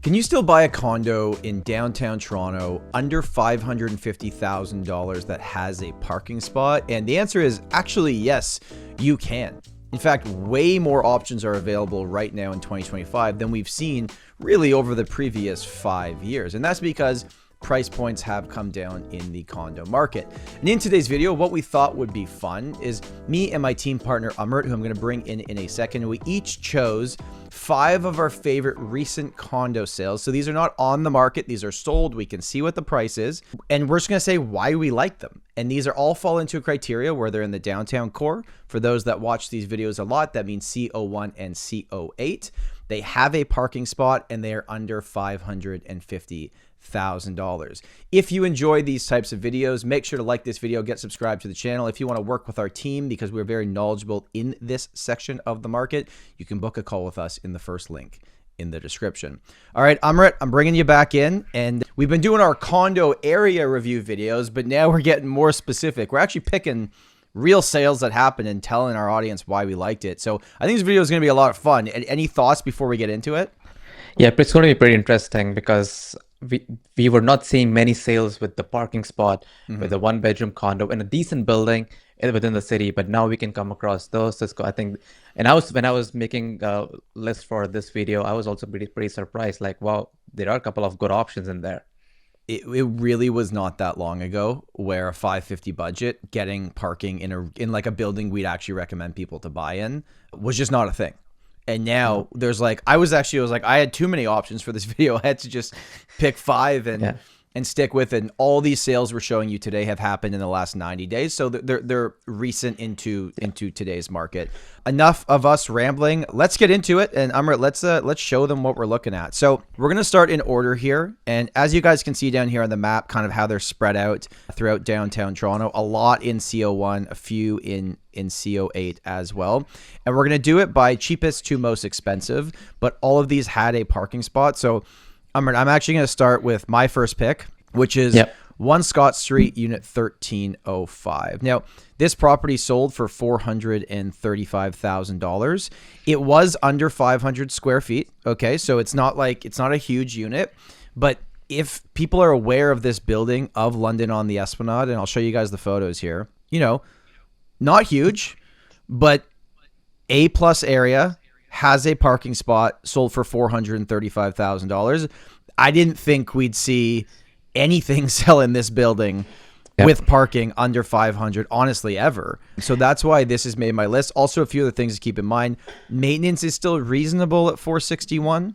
Can you still buy a condo in downtown Toronto under $550,000 that has a parking spot? And the answer is actually yes, you can. In fact, way more options are available right now in 2025 than we've seen really over the previous 5 years. And that's because price points have come down in the condo market. And in today's video, what we thought would be fun is me and my team partner, Amrit, who I'm going to bring in a second. We each chose 5 of our favorite recent condo sales. So these are not on the market. These are sold. We can see what the price is. And we're just going to say why we like them. And these are all fall into a criteria where they're in the downtown core. For those that watch these videos a lot, that means CO1 and CO8. They have a parking spot and they are under $550,000. If you enjoy these types of videos, make sure to like this video, get subscribed to the channel. If you want to work with our team, because we're very knowledgeable in this section of the market, you can book a call with us in the first link in the description. All right, Amrit, I'm bringing you back in, and we've been doing our condo area review videos, but now we're getting more specific. We're actually picking real sales that happened and telling our audience why we liked it. So I think this video is going to be a lot of fun. Any thoughts before we get into it? Yeah, it's going to be pretty interesting because we were not seeing many sales with the parking spot, with a one-bedroom condo in a decent building within the city, but now we can come across those. I think, and when I was making a list for this video, I was also pretty surprised. Like, wow, there are a couple of good options in there. It really was not that long ago where a $550 budget getting parking in like a building we'd actually recommend people to buy in was just not a thing. And now there's like, I had too many options for this video. I had to just pick 5 and stick with it. And all these sales we're showing you today have happened in the last 90 days. So they're recent into today's market. Enough of us rambling. Let's get into it. And Amrit, let's show them what we're looking at. So we're going to start in order here. And as you guys can see down here on the map, kind of how they're spread out throughout downtown Toronto, a lot in CO1, a few in CO8 as well. And we're going to do it by cheapest to most expensive, but all of these had a parking spot. So I'm actually going to start with my first pick, which is 1 Scott Street, Unit 1305. Now, this property sold for $435,000. It was under 500 square feet. Okay, so it's not a huge unit, but if people are aware of this building of London on the Esplanade, and I'll show you guys the photos here, not huge, but A+ area, has a parking spot, sold for $435,000. I didn't think we'd see anything sell in this building with parking under 500, honestly, ever. So that's why this has made my list. Also, a few other things to keep in mind. Maintenance is still reasonable at $461.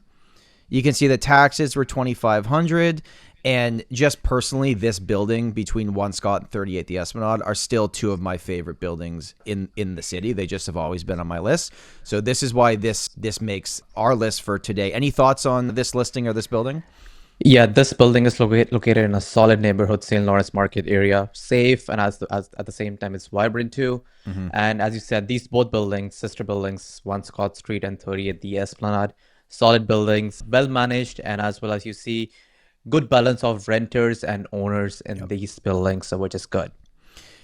You can see the taxes were $2,500. And just personally, this building between 1 Scott and 38 the Esplanade are still 2 of my favorite buildings in the city. They just have always been on my list. So this is why this makes our list for today. Any thoughts on this listing or this building? Yeah, this building is located in a solid neighborhood, St. Lawrence Market area, safe, and at the same time, it's vibrant too. And as you said, these both buildings, sister buildings, 1 Scott Street and 38 the Esplanade, solid buildings, well managed, and as well as you see, good balance of renters and owners in these buildings, so which is good.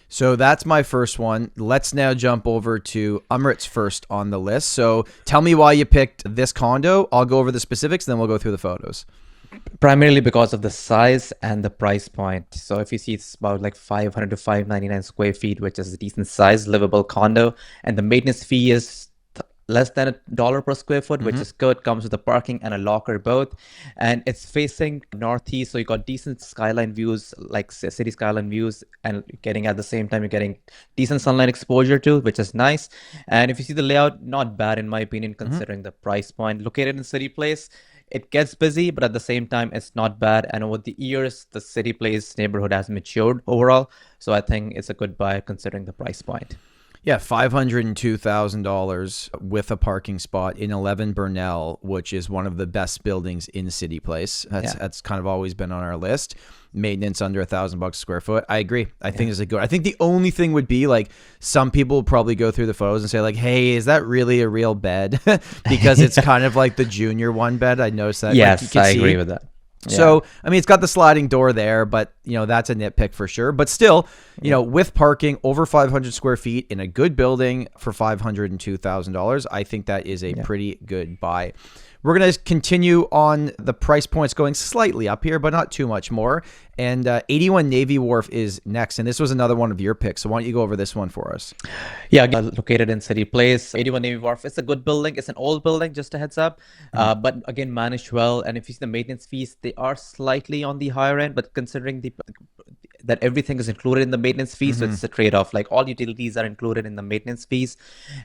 So that's my first one. Let's now jump over to Amrit's first on the list. So tell me why you picked this condo. I'll go over the specifics, then we'll go through the photos. Primarily because of the size and the price point. So if you see, it's about like 500 to 599 square feet, which is a decent size, livable condo. And the maintenance fee is less than $1 per square foot, which is good. Comes with a parking and a locker both. And it's facing northeast, so you got decent skyline views, like city skyline views, and at the same time, you're getting decent sunlight exposure too, which is nice. And if you see the layout, not bad in my opinion, considering the price point. Located in City Place, it gets busy, but at the same time, it's not bad. And over the years, the City Place neighborhood has matured overall. So I think it's a good buy considering the price point. Yeah, $502,000 with a parking spot in 11 Burnell, which is one of the best buildings in City Place. That's kind of always been on our list. Maintenance under $1,000 a square foot. I agree. I think it's a good. I think the only thing would be like some people will probably go through the photos and say like, "Hey, is that really a real bed?" Because it's kind of like the junior one bed. I noticed that. Yes, I agree with that. Yeah. So, I mean, it's got the sliding door there, but, that's a nitpick for sure. But still, with parking over 500 square feet in a good building for $502,000, I think that is a pretty good buy. we're going to continue on the price points going slightly up here, but not too much more. And 81 Navy Wharf is next. And this was another one of your picks. So why don't you go over this one for us? Yeah, located in City Place, 81 Navy Wharf. It's a good building. It's an old building, just a heads up. But again, managed well. And if you see the maintenance fees, they are slightly on the higher end, but considering that everything is included in the maintenance fees, so it's a trade-off. Like all utilities are included in the maintenance fees.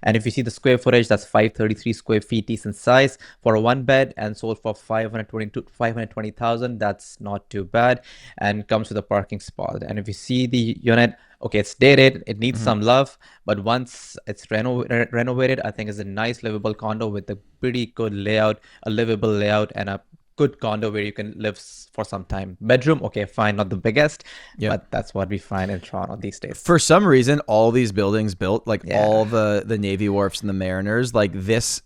And if you see the square footage, that's 533 square feet, decent size for a one bed, and sold for 520,000. That's not too bad, and comes with a parking spot. And if you see the unit, okay, it's dated, it needs some love, but once it's renovated, I think it's a nice livable condo with a pretty good layout, a livable layout, and a good condo where you can live for some time. Bedroom, okay, fine, not the biggest, but that's what we find in Toronto these days. For some reason, all these buildings built, like all the Navy Wharfs and the Mariners, like this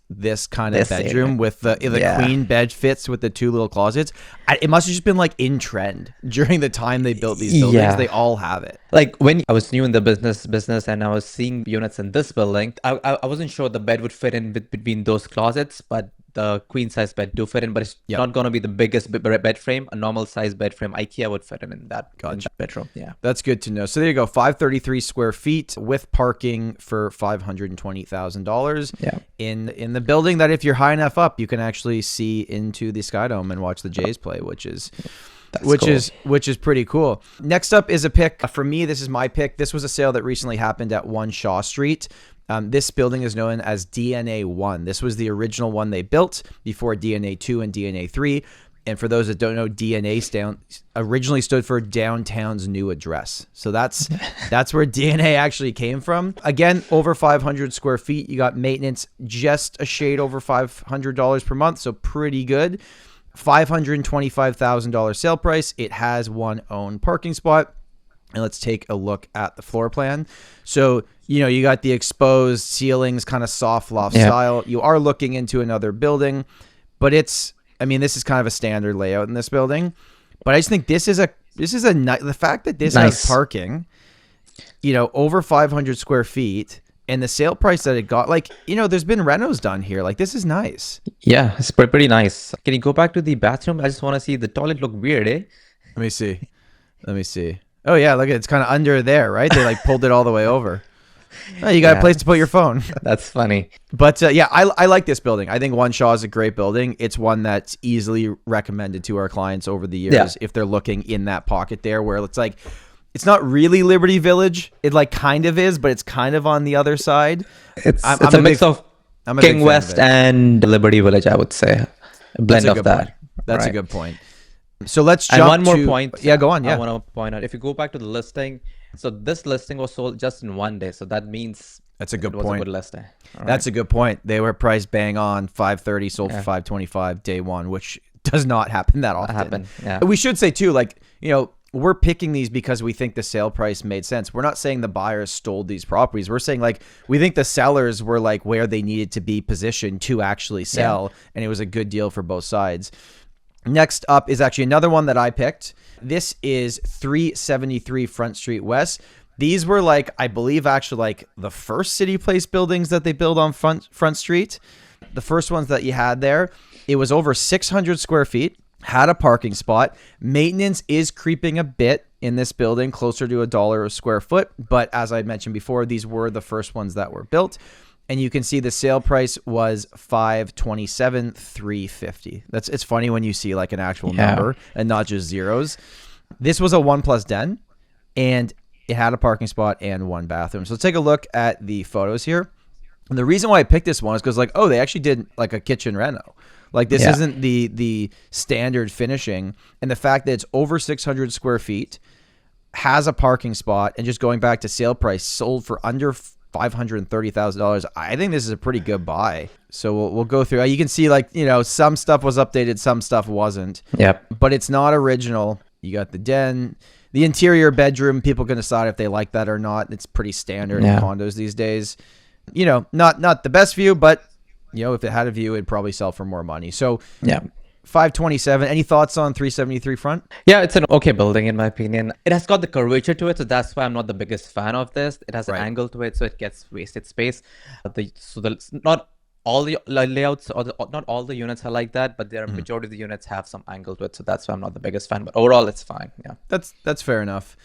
kind of bedroom with the queen bed fits with the two little closets. It must have just been like in trend during the time they built these buildings. They all have it. Like when I was new in the business and I was seeing units in this building, I wasn't sure the bed would fit in between those closets, but the queen size bed do fit in, but it's not going to be the biggest bed frame. A normal size bed frame IKEA would fit in that bedroom. Yeah, that's good to know. So there you go, 533 square feet with parking for $520,000. Yeah, in the building that if you're high enough up, you can actually see into the Sky Dome and watch the Jays play, which is pretty cool. Next up is a pick for me. This is my pick. This was a sale that recently happened at 1 Shaw Street. This building is known as DNA 1. This was the original one they built before DNA 2 and DNA 3. And for those that don't know, DNA originally stood for Downtown's New Address. So that's where DNA actually came from. Again, over 500 square feet. You got maintenance just a shade over $500 per month. So pretty good. $525,000 sale price. It has one own parking spot. And let's take a look at the floor plan. So, you got the exposed ceilings, kind of soft loft style. You are looking into another building, but this is kind of a standard layout in this building. But I just think the fact that this has parking, over 500 square feet, and the sale price that it got, there's been renos done here. Like, this is nice. Yeah, it's pretty nice. Can you go back to the bathroom? I just want to see the toilet look weird, eh? Let me see. Oh yeah, look, it's kind of under there, right? They pulled it all the way over. Oh, you got a place to put your phone. That's funny. But I like this building. I think 1 Shaw is a great building. It's one that's easily recommended to our clients over the years if they're looking in that pocket there where it's like, it's not really Liberty Village. It kind of is, but it's kind of on the other side. It's a mix of King West and Liberty Village, I would say. A blend of that. That's a good point. So let's jump and one more point. Yeah, go on. Yeah, I want to point out, if you go back to the listing, so this listing was sold just in one day. So that means that's a good point. point. A good listing. That's a good point. They were priced bang on, 530, sold for 525 day one, which does not happen that often. We should say too, we're picking these because we think the sale price made sense. We're not saying the buyers stole these properties. We're saying we think the sellers were where they needed to be positioned to actually sell, and it was a good deal for both sides. Next up is actually another one that I picked. This is 373 Front Street West. These were I believe actually the first City Place buildings that they built on Front Street. The first ones that you had there. It was over 600 square feet, had a parking spot. Maintenance is creeping a bit in this building, closer to $1 a square foot. But as I mentioned before, these were the first ones that were built. And you can see the sale price was $527,350. It's funny when you see an actual number and not just zeros. This was a 1+ den, and it had a parking spot and 1 bathroom. So let's take a look at the photos here. And the reason why I picked this one is because they actually did a kitchen reno. This isn't the standard finishing, and the fact that it's over 600 square feet, has a parking spot, and just going back to sale price, sold for under $530,000. I think this is a pretty good buy. So we'll go through. You can see some stuff was updated, some stuff wasn't. Yep. But it's not original. You got the den, the interior bedroom. People can decide if they like that or not. It's pretty standard in condos these days. Not the best view, but if it had a view, it'd probably sell for more money. So 527. Any thoughts on 373 Front? Yeah, it's an okay building in my opinion. It has got the curvature to it, so that's why I'm not the biggest fan of this. It has an angle to it, so it gets wasted space. Not all the layouts, or not all the units are like that, but there are majority of the units have some angle to it. So that's why I'm not the biggest fan. But overall, it's fine. Yeah. That's fair enough.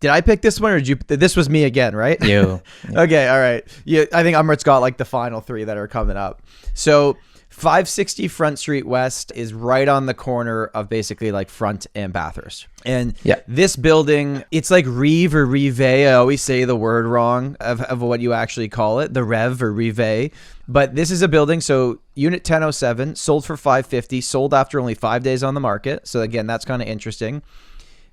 Did I pick this one, or did you? This was me again, right? You. Yeah. Okay, all right. Yeah, I think Umrit's got like the final three that are coming up. So 560 Front Street West is right on the corner of basically like Front and Bathurst. And this building, it's like Reeve or Reeve. I always say the word wrong of what you actually call it, the Rev or Reeve. But this is a building, so unit 1007, sold for 550, sold after only 5 days on the market. So again, that's kind of interesting.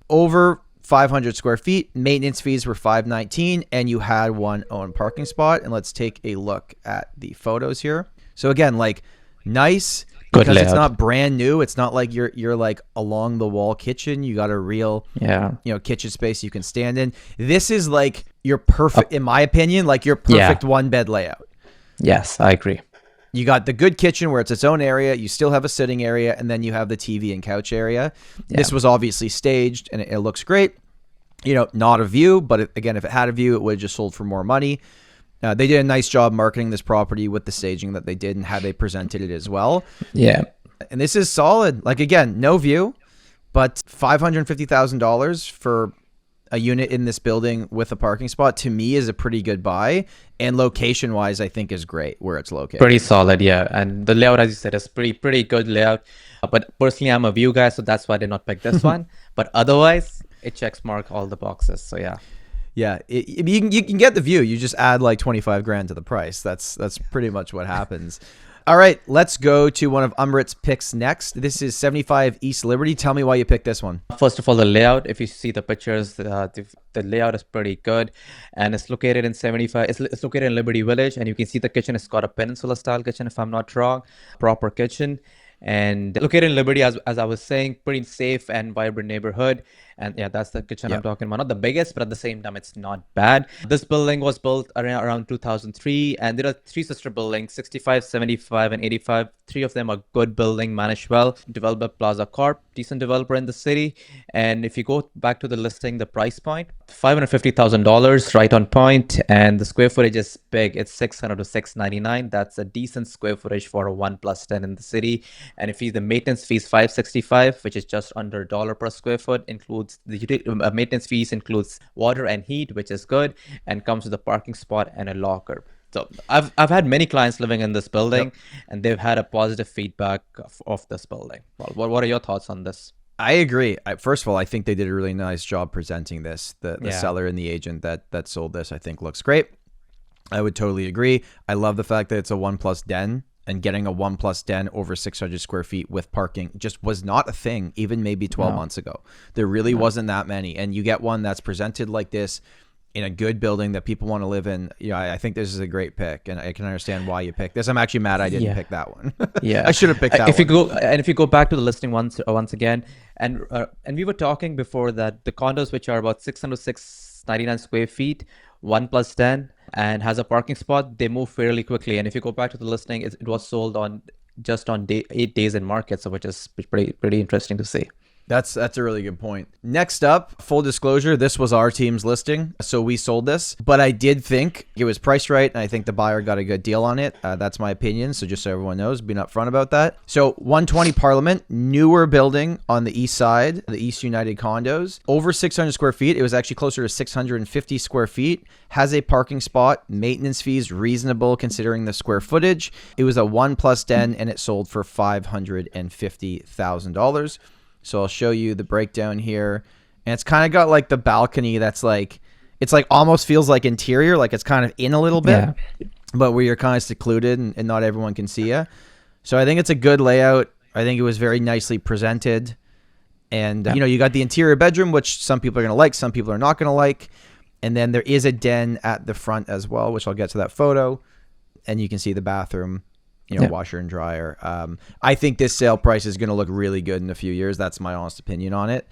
Over 500 square feet, maintenance fees were $519, and you had one own parking spot. And let's take a look at the photos here. So again, like nice, Good because layout. it's not brand new. It's not like you're like along the wall kitchen. You got a real kitchen space you can stand in. This is like your perfect, in my opinion, like your perfect one bed layout. Yes, I agree. You got the good kitchen where it's its own area. You still have a sitting area, and then you have the TV and couch area. Yeah. This was obviously staged, and it looks great. You know, not a view, but again, if it had a view, it would have just sold for more money. They did a nice job marketing this property with the staging that they did and how they presented it as well. Yeah. And this is solid. Like, again, no view, but $550,000 for a unit in this building with a parking spot, to me, is a pretty good buy. And location wise, I think is great where it's located. Pretty solid, yeah. And the layout, as you said, is pretty good layout. But personally, I'm a view guy, so that's why I did not pick this one. But otherwise, it checks mark all the boxes. So yeah. Yeah, you can get the view. You just add like 25 grand to the price. That's pretty much what happens. All right, let's go to one of Umrit's picks next. This is 75 East Liberty. Tell me why you picked this one. First of all, the layout. If you see the pictures, the layout is pretty good, and it's located in 75. It's located in Liberty Village, and you can see the kitchen. It's got a peninsula style kitchen, if I'm not wrong. Proper kitchen. And located in Liberty, as I was saying, pretty safe and vibrant neighborhood. And yeah, that's the kitchen I'm talking about. Not the biggest, but at the same time, it's not bad. This building was built around 2003, and there are three sister buildings, 65, 75, and 85. Three of them are good building, managed well. Developed by Plaza Corp, decent developer in the city. And if you go back to the listing, the price point, $550,000, right on point. And the square footage is big. It's 600 to 699. That's a decent square footage for a 1+10 in the city. And if the maintenance fees $565, which is just under $1 per square foot, includes the maintenance fees, includes water and heat, which is good, and comes with a parking spot and a locker. So I've had many clients living in this building, and they've had a positive feedback of this building. Well, what are your thoughts on this? I agree. First of all, I think they did a really nice job presenting this. The seller and the agent that sold this, I think, looks great. I would totally agree. I love the fact that it's a 1+ den. And getting a 1+ den over 600 square feet with parking just was not a thing even maybe 12 months ago. There really wasn't that many. And you get one that's presented like this in a good building that people want to live in. You know, I think this is a great pick, and I can understand why you picked this. I'm actually mad I didn't pick that one. I should have picked that one. If you go back to the listing once again, and we were talking before that the condos, which are about 600 699 square feet, 1+ den, and has a parking spot, they move fairly quickly. And if you go back to the listing, it was sold on 8 days in market, so which is pretty interesting to see. That's a really good point. Next up, full disclosure, this was our team's listing, so we sold this. But I did think it was priced right, and I think the buyer got a good deal on it. That's my opinion, so just so everyone knows, being upfront about that. So 120 Parliament, newer building on the east side, the East United Condos. Over 600 square feet. It was actually closer to 650 square feet. Has a parking spot. Maintenance fees reasonable considering the square footage. It was a 1+ den, and it sold for $550,000. So I'll show you the breakdown here. And it's kind of got like the balcony that's like, it's like almost feels like interior, like it's kind of in a little bit, but where you're kind of secluded and not everyone can see you. So I think it's a good layout. I think it was very nicely presented. And, you know, you got the interior bedroom, which some people are going to like, some people are not going to like. And then there is a den at the front as well, which I'll get to that photo. And you can see the bathroom. Washer and dryer. I think this sale price is going to look really good in a few years. That's my honest opinion on it.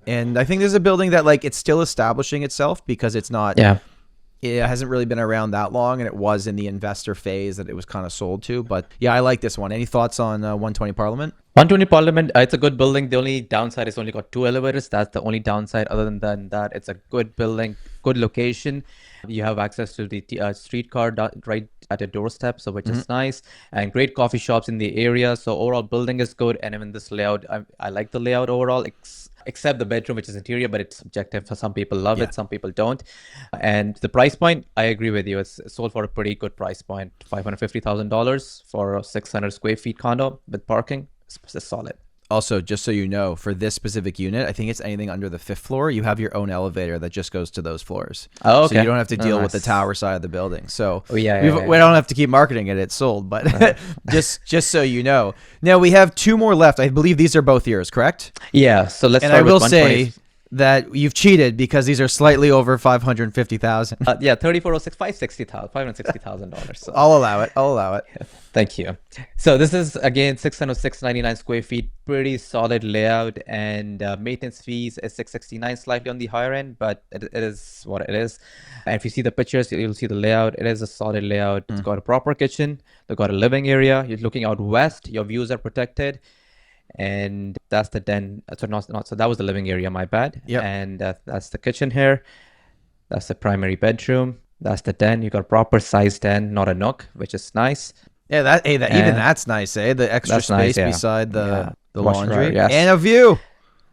And I think there's a building that like it's still establishing itself because it's not, it hasn't really been around that long, and it was in the investor phase that it was kind of sold to. But yeah, I like this one. Any thoughts on 120 Parliament? 120 Parliament, it's a good building. The only downside is only got 2 elevators. That's the only downside. Other than that, it's a good building, good location. You have access to the streetcar right at your doorstep, so which is nice, and great coffee shops in the area. So overall building is good, and even this layout, I like the layout overall, except the bedroom, which is interior, but it's subjective. For some people love it, some people don't. And the price point, I agree with you. It's sold for a pretty good price point, $550,000 for a 600 square feet condo with parking. It's solid. Also, just so you know, for this specific unit, I think it's anything under the 5th floor. You have your own elevator that just goes to those floors. Oh, okay. So you don't have to deal with the tower side of the building. So we don't have to keep marketing it. It's sold, but just so you know. Now we have 2 more left. I believe these are both yours, correct? Yeah. So let's. And start I will with say that you've cheated because these are slightly over 550,000. Yeah, 3406, $560,000. So. I'll allow it. Yeah, thank you. So this is again 606.99 square feet, pretty solid layout, and maintenance fees is 669, slightly on the higher end, but it is what it is. And if you see the pictures, you'll see the layout. It is a solid layout. It's got a proper kitchen. They've got a living area. You're looking out west. Your views are protected. And that's the den. So that was the living area, my bad. And that's the kitchen here. That's the primary bedroom. That's the den. You got a proper size den, not a nook, which is nice. Yeah, even that's nice, eh? The extra space beside the laundry, and a view.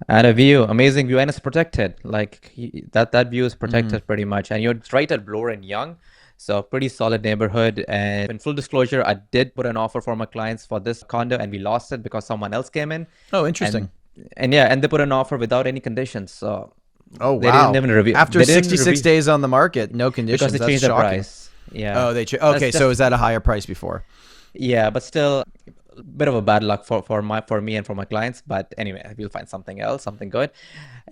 And a view, amazing view, and it's protected. Like that view is protected pretty much, and you're right at Bloor and Yonge. So pretty solid neighborhood. And in full disclosure, I did put an offer for my clients for this condo, and we lost it because someone else came in. Oh, interesting. And they put an offer without any conditions. So they didn't even review. After 66 days on the market, no conditions. Because they changed the price. Yeah. Oh, okay. So is that a higher price before? Yeah, but still, a bit of a bad luck for me and for my clients. But anyway, we'll find something else, something good.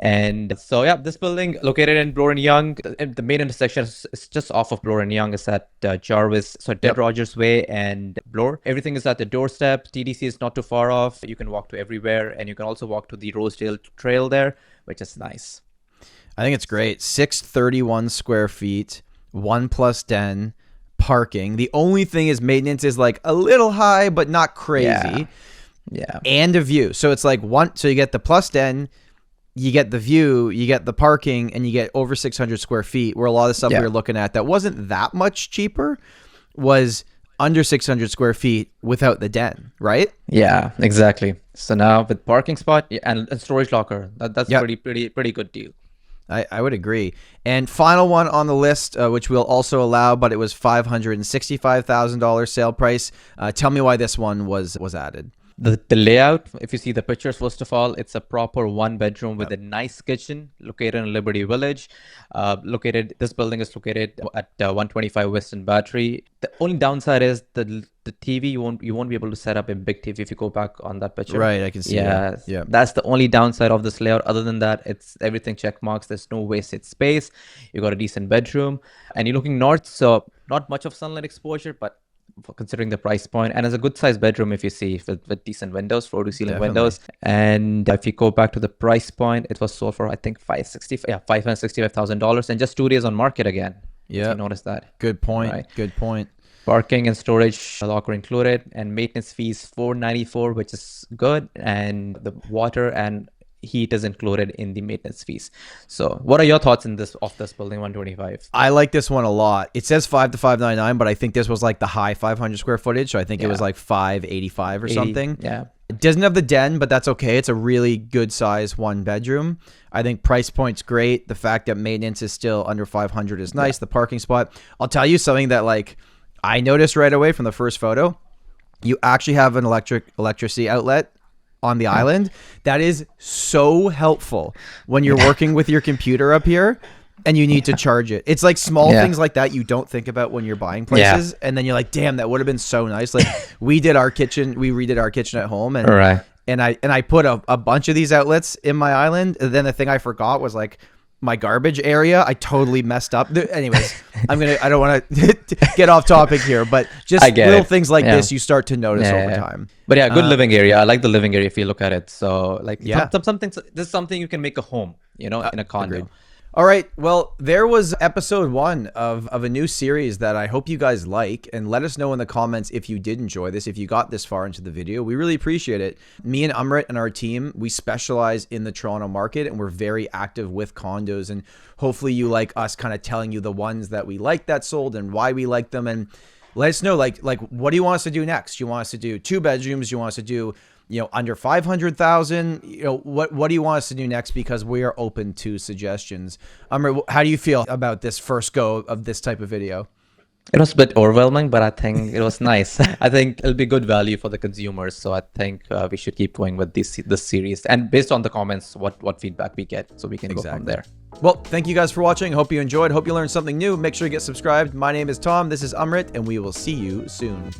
And so this building located in Bloor and Yonge, the main intersection is just off of Bloor and Yonge. Is at Jarvis, so Dead Rogers Way and Bloor. Everything is at the doorstep. TDC is not too far off. You can walk to everywhere, and you can also walk to the Rosedale Trail there, which is nice. I think it's great. 631 square feet, 1+ den. Parking. The only thing is maintenance is like a little high, but not crazy. Yeah. And a view. So it's like so you get the plus den, you get the view, you get the parking, and you get over 600 square feet, where a lot of the stuff we were looking at that wasn't that much cheaper was under 600 square feet without the den, right? Yeah, exactly. So now with parking spot and storage locker, that's pretty good deal. I would agree. And final one on the list, which we'll also allow, but it was $565,000 sale price. Tell me why this one was added. The layout, if you see the pictures, first of all, it's a proper 1-bedroom with a nice kitchen located in Liberty Village. This building is located at 125 Western Battery. The only downside is the TV. You won't be able to set up a big TV if you go back on that picture. Right, I can see that. Yeah, that's the only downside of this layout. Other than that, it's everything check marks. There's no wasted space. You got a decent bedroom, and you're looking north, so not much of sunlight exposure, but considering the price point, and it's a good sized bedroom if you see with decent windows, floor to ceiling windows. And if you go back to the price point, it was sold for I think $565,000, and just 2 days on market again. Yeah, you notice that. Good point. Right? Good point. Parking and storage locker included, and maintenance fees $494, which is good, and the water and heat is included in the maintenance fees. So what are your thoughts in this building 125? I like this one a lot. It says 5 to 599, but I think this was like the high 500 square footage, so I think it was like 585 or something. Yeah, it doesn't have the den, but that's okay. It's a really good size 1-bedroom. I think price point's great. The fact that maintenance is still under 500 is nice. The parking spot, I'll tell you something that like I noticed right away from the first photo. You actually have an electricity outlet on the island. That is so helpful when you're working with your computer up here and you need to charge it. It's like small things like that you don't think about when you're buying places, and then you're like, damn, that would have been so nice. Like we redid our kitchen at home, and I put a bunch of these outlets in my island, and then the thing I forgot was like my garbage area. I totally messed up. Anyways, I don't want to get off topic here, but just little things like this you start to notice over time. But good living area. I like the living area if you look at it. So like this is something you can make a home, in a condo. Agreed. All right. Well, there was episode 1 of a new series that I hope you guys like, and let us know in the comments if you did enjoy this, if you got this far into the video. We really appreciate it. Me and Amrit and our team, we specialize in the Toronto market, and we're very active with condos, and hopefully you like us kind of telling you the ones that we like that sold and why we like them. And let us know, like what do you want us to do next? You want us to do 2 bedrooms? You want us to do, you know, under 500,000? You know, what do you want us to do next? Because we are open to suggestions. How do you feel about this first go of this type of video? It was a bit overwhelming, but I think it was nice. I think it'll be good value for the consumers. So I think we should keep going with this series. And based on the comments, what feedback we get, so we can go from there. Well, thank you guys for watching. Hope you enjoyed. Hope you learned something new. Make sure you get subscribed. My name is Tom. This is Amrit, and we will see you soon.